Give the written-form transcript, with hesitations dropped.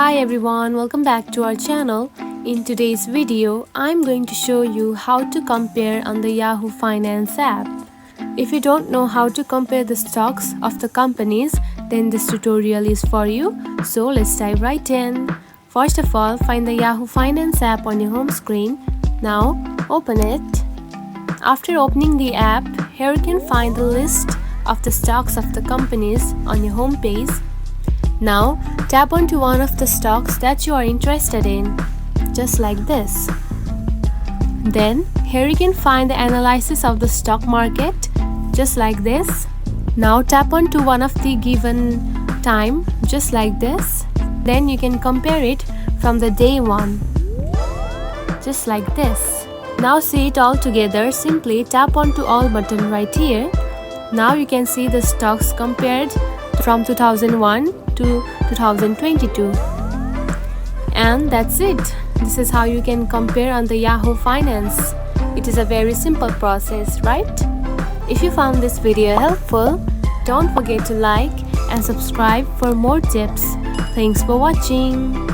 Hi everyone, welcome back to our channel. In today's video, I'm going to show you how to compare on the Yahoo Finance app. If you don't know how to compare the stocks of the companies, then this tutorial is for you. So let's dive right in. First of all, find the Yahoo Finance app on your home screen. Now open it. After opening the app, here you can find the list of the stocks of the companies on your home page. Now tap onto one of the stocks that you are interested in, just like this. Then here you can find the analysis of the stock market, just like this. Now tap onto one of the given time, just like this. Then you can compare it from the day one, just like this. Now see it all together. Simply tap onto all button right here. Now you can see the stocks compared from 2001 to 2022. And that's it. This is how you can compare on the Yahoo Finance. It is a very simple process, right? If you found this video helpful, don't forget to like and subscribe for more tips. Thanks for watching.